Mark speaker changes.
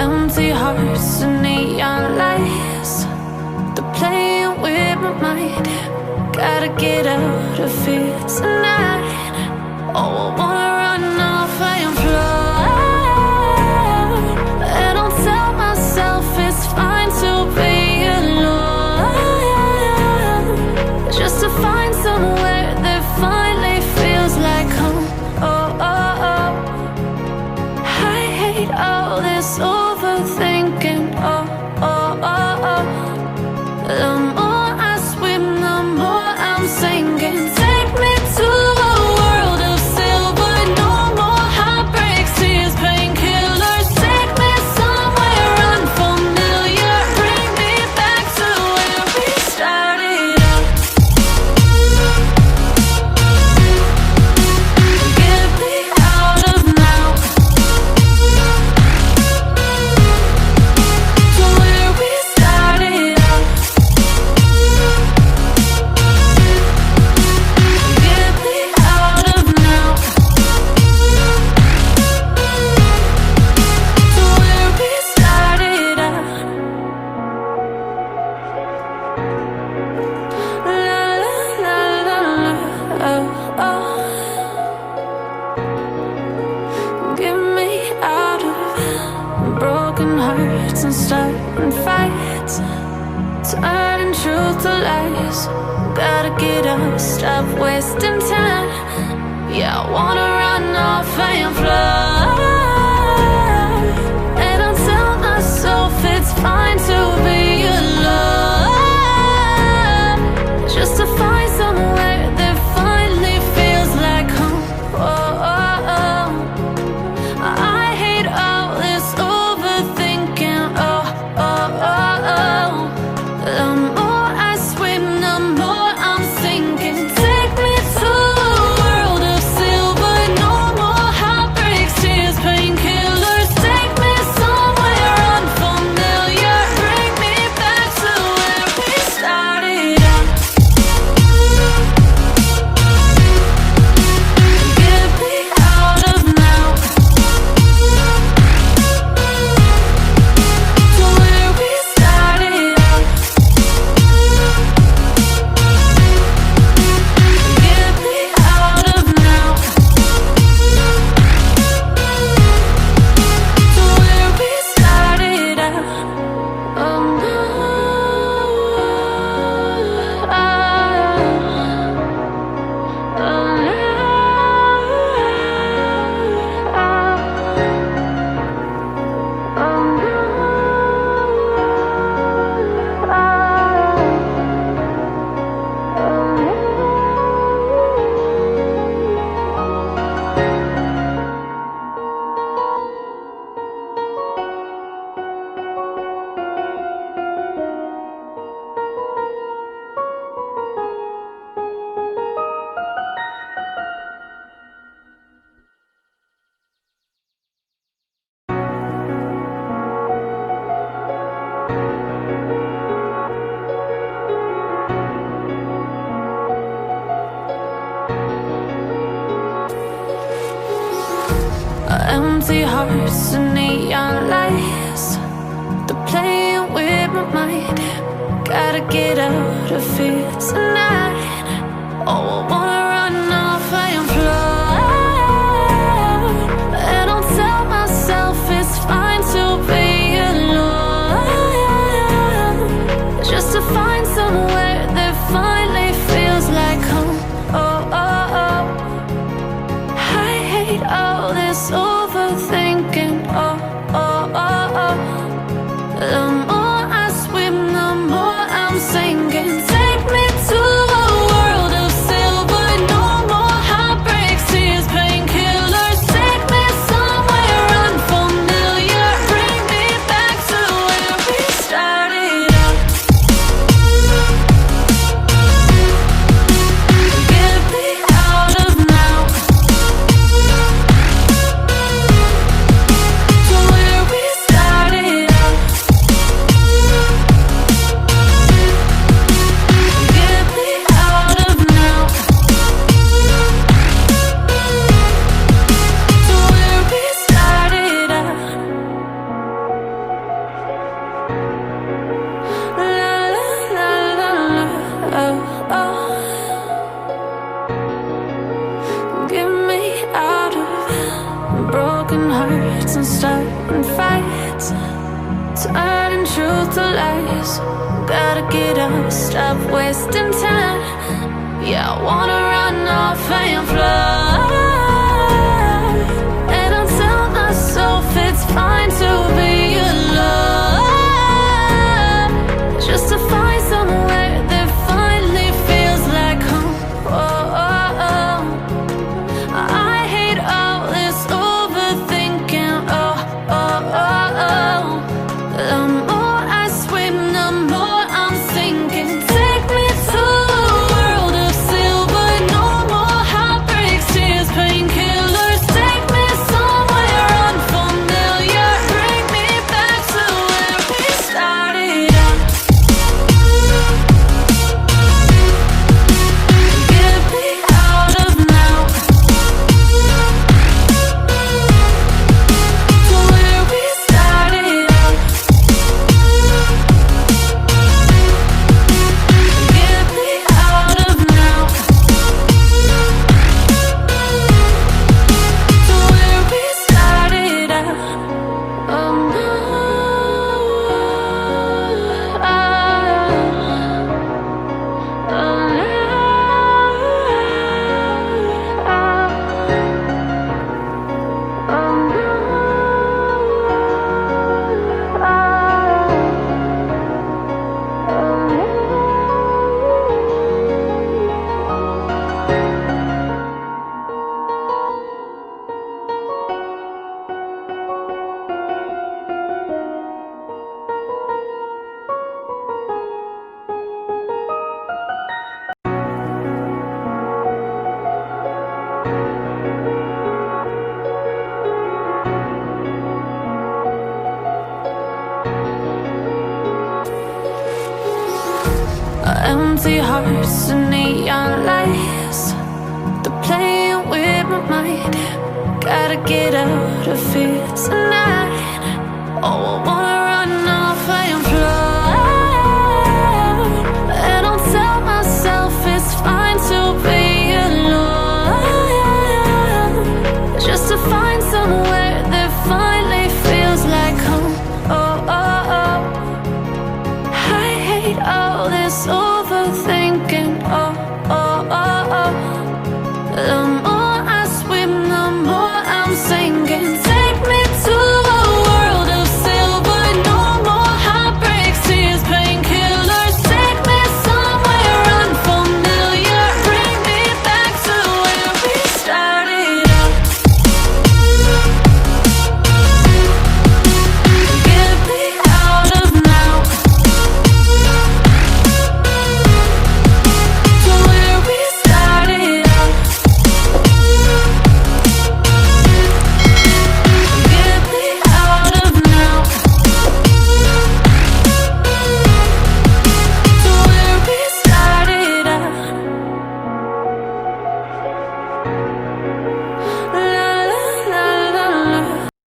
Speaker 1: Empty hearts and neon lights, they're playing with my mind. Gotta get out of here tonight. Oh, I wanna run off and fly. And I'll tell myself it's fine to be alone, just to find somewhere that finally feels like home. Oh, oh, oh. I hate all this overthinking. Oh, oh, oh, oh. The more I swim, the more I'm sinking. Take me to a world of silver. No more heartbreaks, tears, painkillers. Take me somewhere unfamiliar. Bring me back to where we started out. Get me out of now, to where we started out. Get me out of now, to where we started out. La la la la la, oh, oh. Get me out of broken hearts and starting fights, turning truth to lies. Gotta get up, stop wasting time. Yeah, I wanna run off and fly. And I'll tell myself it's fine to be alone, just to find somewhere that finally feels like home. Oh, oh, oh. I hate all this overthinking. Oh, oh, oh, oh. The more I swim, the more I'm sinking. Take me to a world of silver. No more heartbreaks, tears, painkillers. Take me somewhere unfamiliar. Bring me back to where we started out. Get me out of now, to where we started out. Get me out of now, to where we started out. Oh no, empty hearts and neon lights, they're playing with my mind. Gotta get out of here tonight. Oh, I wanna run off and fly. And I'll tell myself it's fine to be alone, just to find somewhere that finally feels like home. Oh, oh, oh. I hate all this overthinking. Oh, oh, oh, oh. The more I swim, the more I'm sinking. Take me to a world of silver. truth to lies. Gotta get up, stop wasting time. Yeah, I wanna run off and fly. And I'll tell myself it's fine to be alone, just to find somewhere that finally feels like home. Oh, oh, oh. I hate all this overthinking. Oh, oh, oh, oh. The more I swim, the more I'm sinking. Take me to a world of silver. No more heartbreaks, tears, painkillers. Take me somewhere unfamiliar. Bring me back to where we started out. Get me out of now, to where we started out. Get me out of now, to where we started out. Oh no. Empty hearts and neon lights, they're playing with my mind. Gotta get out of here tonight. Oh, I wanna